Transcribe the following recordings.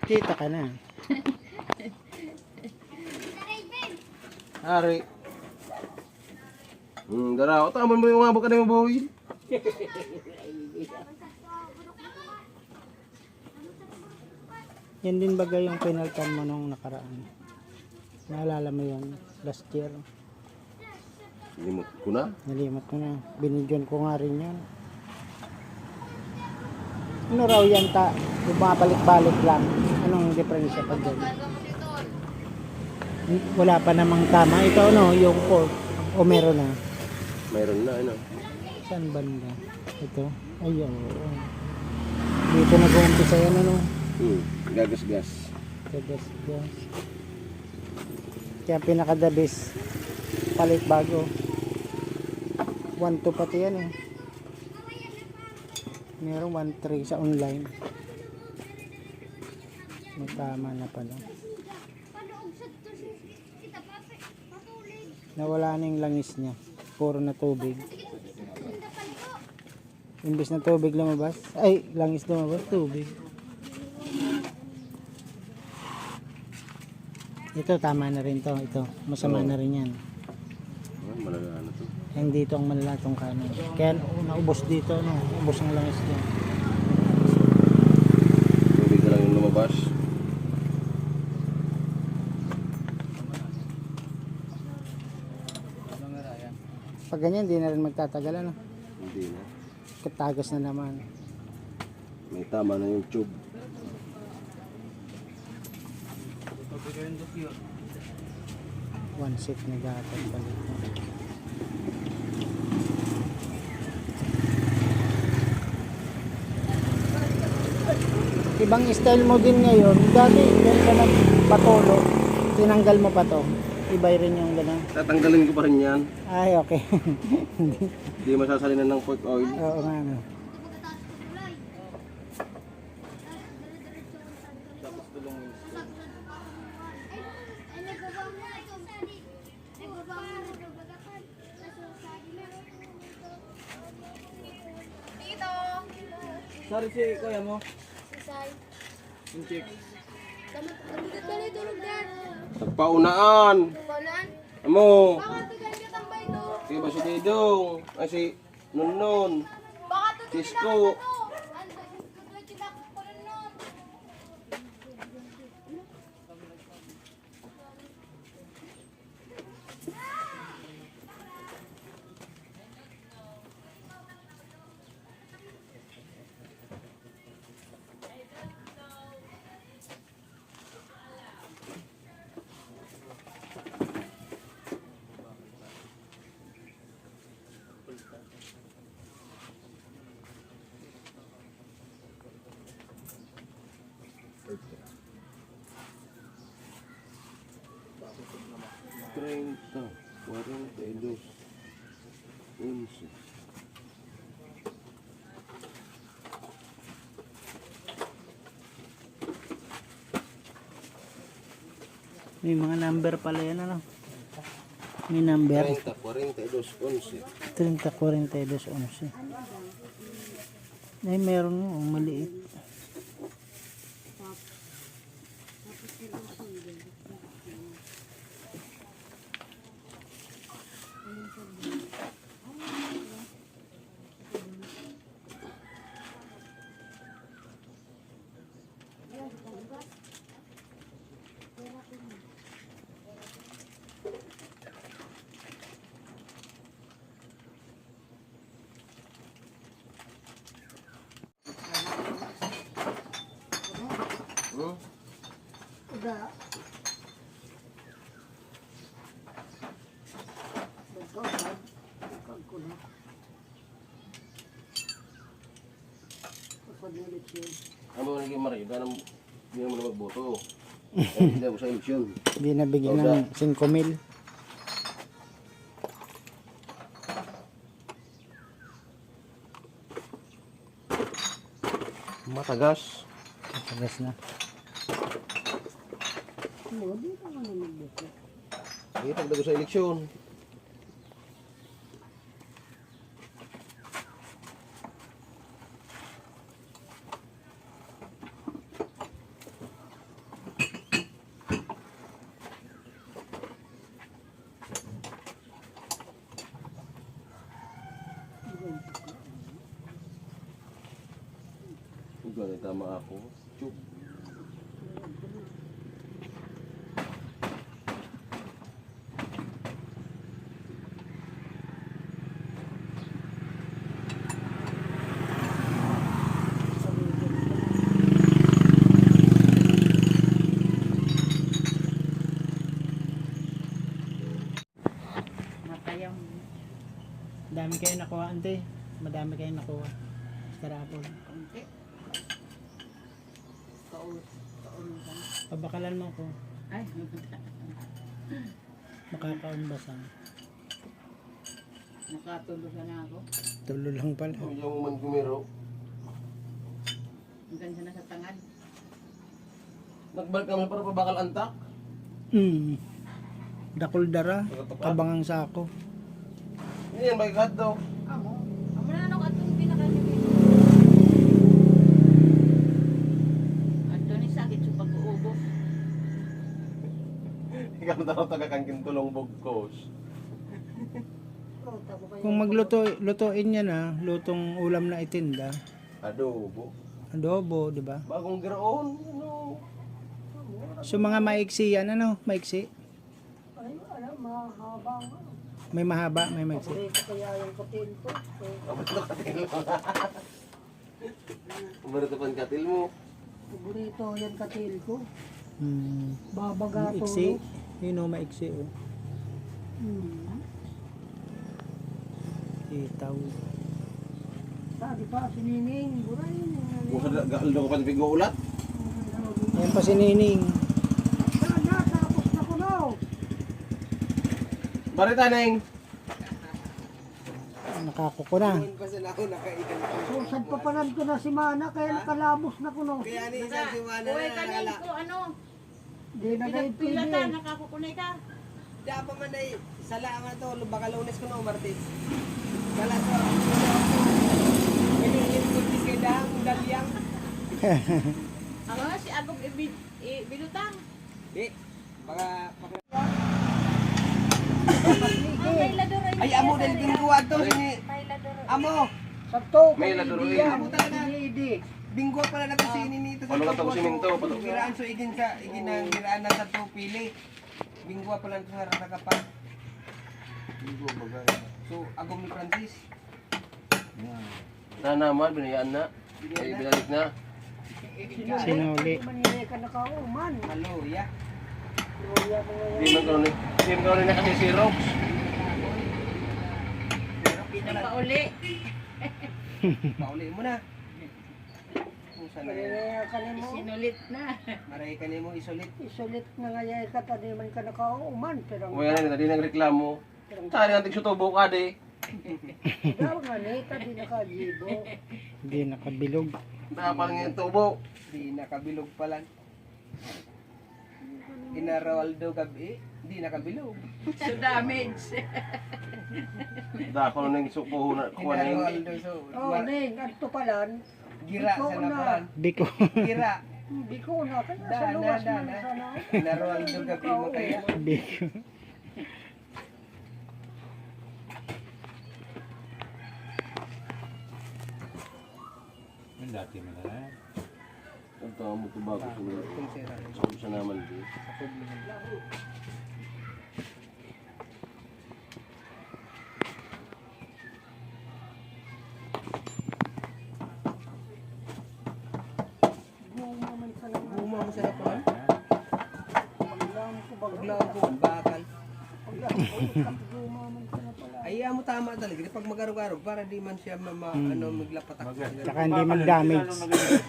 Kita ka na. Ari. Dara, o taman mo yung mga baka na yung boy. Yan din bagay yung pinaltan mo nung nakaraan. Naalala mo yun, last year. Limot ko na. Nalimot ko na. Binidyon ko nga rin yun. Ano raw yan ta? Bumabalik-balik lang. Anong diferensya pag ganyan? Wala pa namang tama. Ito ano, yung port. O meron na? Mayroon na, ano. Saan banda? Ito? Ay, oo. Dito nag-uumpisa yan, ano? Gagas-gas. Gas. Kaya pinakadabis. Palit bago. 1.2 pati yan eh. Meron 1.3 sa online. May tama na pala. Nawala na yung langis niya. Puro na tubig. Imbis na tubig lumabas. Ay, langis lumabas, tubig. Ito, tama na rin to. Ito, masama na rin yan. Malala na to. Yung dito ang malalatong kanan. Kaya naubos dito, no? Ubos ang langis niya. Tubig na lang yung lumabas. Pag ganyan, di na rin magtatagal, ano? Hindi na. Katagas na naman. May tama na yung tube. One set na gatag balik. Ibang style mo din ngayon. Dati, dahil ka nagpatulo, tinanggal mo pa to. Ibay rin yung gano'n. Tatanggalin ko pa rin yan. Ay, okay. Hindi masasalinan ng pork oil. Oo nga, no. Sorry si kuya mo. Sisay. Yung chick. Tuloy tulog na. Nagpaunaan. Banan. Amo. Baka tugan ka tambay to. Si ba si Didong. Ay si Nunnon. Baka tugan Cisco. Treinta, 42, 11. May mga number pala yan, ano? May number. 30, 42, 11. 30, 42, 11. Ay, meron nga, maliit. Ano ba naging Mario? Ganang hindi mo na magboto. Hindi mo sa eleksyon. Hindi nabigyan ng 5,000. Matagas. Matagas na. Hindi pagdago sa eleksyon. May tama ako. Chup. Matayang. Dami kayo nakuha, ante. Madami kayo nakuha. Karapon. Konti. Kaul lang. Pabakalan mo ko. Ay, Makakaunbasan. nakatulog na ako. Tulo lang pala. Yung man gumiro. Ang ganda na sa tangad. Nagbalik kami para pabakal antak. Dakol dara. Kabangang sako. Hindi yan, may kat daw. Amo. Amo na ano atong pinakalibig. Ato ni sakit sa pag-uubos. Ikaw daw tagakangkin tulong bugkos. Kung lutuin niya na, lutong ulam na itinda. Adobo. Adobo, di ba? Bagong giraon. Ano? So mga maiksi yan, ano? Maiksi? May mahaba, may maiksi. Kapit na katil mo. Kumarito pang katil mo. Paborito yan katil ko. Babagato. Maiksi. Yun o, maiksi o. Itaw. Sabi pa, sinining. Burayin. Kung sa gaaldo ko pa bigo ulat. Yan pa si Nining. Sana, tapos na ko na. Barita neng. Nakakuko na. Susad pa palan ko na si Mana, kaya nakalabos na ko no. Uy, kanin ko, ano? Di na dahil Pilata, pili. nakakukunay ka. Di apa man day salamat to baka Lunes ko no Martes. Wala to. Kinilim ko di kedang dalyang. Ako si Abog Bilutang. Di baka Ang may ladoro ay amo del binggo ato ni. Amo, Sakto, May kay laduro Idi yan. amo talaga. Idi. Binggo pala na kasi ini nito Ano ka to siminto? Giraan so igin sa igin ang giraan na sa to pili. Binggo pala sa rasa kapag. Bigo bagay. So agom ni Francis. Na naman, binayaan na. Ay, binalik na. Sinuli. Manilay ka na kauman. Halo, ya. Luya mo ngayon. Di man karoon na kasi si Rox. Pauli. Pauli mo na. Kung sana Manilay ka ni mo. Sinulit na. maray ka nimo isulit. Isulit na ngayay ka, tadi man ka na kauman. Pero Kung yan na, di nang reklamo. Saan ang tigsutubo ka di? daw nga ni, tadi nakajibo. Hindi nakabilog. Nakapal nga yung tubo. Di nakabilog pa lang. Ginaraldo gabi, di nakabilog. So damage. Dako na yung supo na kuha na yung... Ginaraldo so Oh, Ning, adto palan. gira sa napalan. Biko. Gira. Hindi ko na, kaya sa Dana, luwas man dana. sana. Ginaraldo gabi mo kaya. Biko. Ang tawag mo ito bago sa Kung sira. sa naman di. Guma man sa naman. Buma mo sa napalan. Paglam ko ba? Paglaw ko bakal. Guma man sa napala. Ay amo tama talaga. Di pag magarog-arog para di man siya ano maglapatak. Saka hindi mag-damage.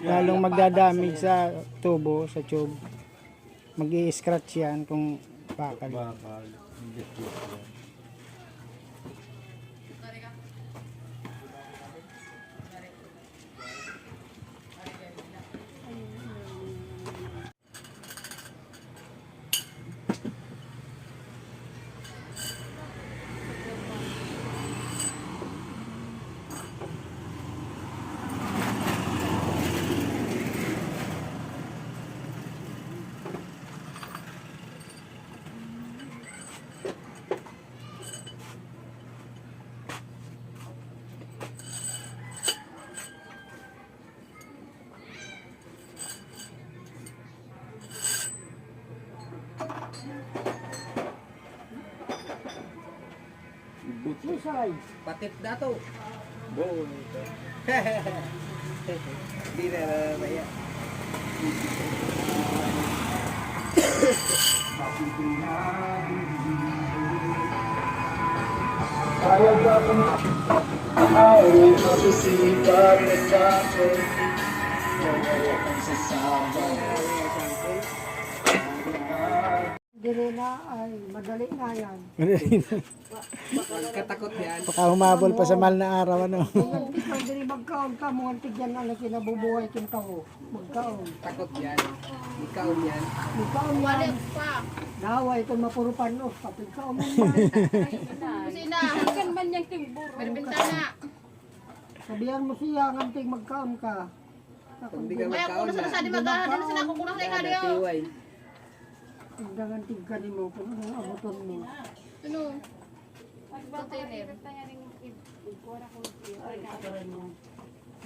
Lalong magdadamage sa tubo, sa tube. Mag-i-scratch yan kung bakal. Susay. Patit dato. Oo. Hindi na namaya. Dire na ay madali na yan. Katakot yan. Baka humabol pa sa mahal na araw, ano? Kung ikaw dire magkaon ka, mga tigyan ang kinabubuhay kong tao. Magkaon. Takot yan. Ikaw yan. Magkaon yan. Balik pa. Daway kung mapuro panos. Kapag kaon mo Kusina. Kan man yung timburo. Berbintana. sabihan mo siya nganting magkaon ka. Kung di ka Ay, ako magkaon na na. sa di maghahan na sila kukulang na ikaw. Tiway. Undangan tigkan mo kung anong abuton mo. Ano? Container.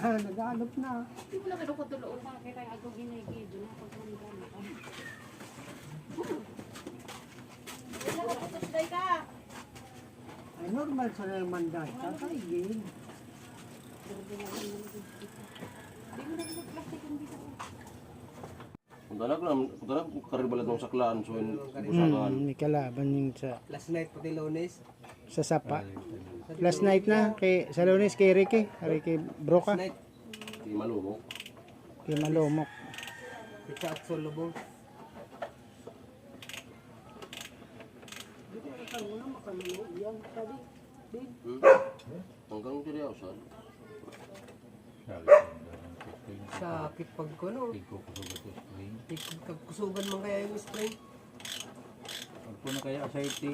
Ha, nag-aalop na. Hindi mo na kinukutuloon. Ay normal sa naman dahil. Kakaigin. Punta na karibalat ng saklaan. So, yung busakan. May kalaban yung Last night pati Lunes. sa sapa. Last night na, sa Lunes kay Ricky. Ricky Broca. Last night. Di malumok. Kay Malumok. Pizza at Solobong. Hanggang diri ako saan. Sakit pag kuno. Kusugan man kaya yung spring. Pagpo na kaya sa iti.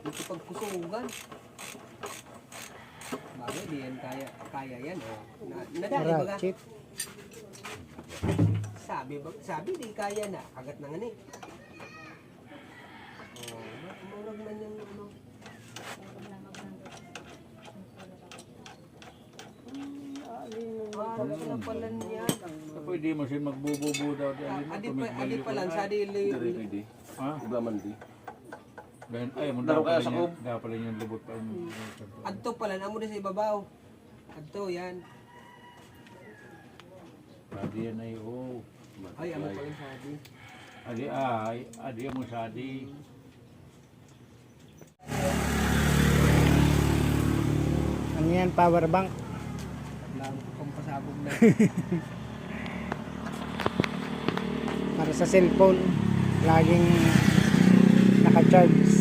Dito pag kusugan. Bagay, di yan kaya yan. Nadali ba ka? Ratchet. Sabi di kaya na. Kagat na nga ni. Oh, murag man yung ano. Ano na pala niya? Pwede mo siya magbububo daw. Adi pa lang, sa Diri dili. pwede. Ha? Iba man di. Ganyan, ay, mo Daro daw kaya pala sa niya. koob? Daw pala niya lubot pa. Adto pala, amo din sa ibabaw. Adto, yan. Sadi yan ay, oh. Ay, amo pa rin sabi. Adi mo sadi. Ano yan, power bank. Lang, kung pasabog na. Para sa cellphone. Laging naka-charge.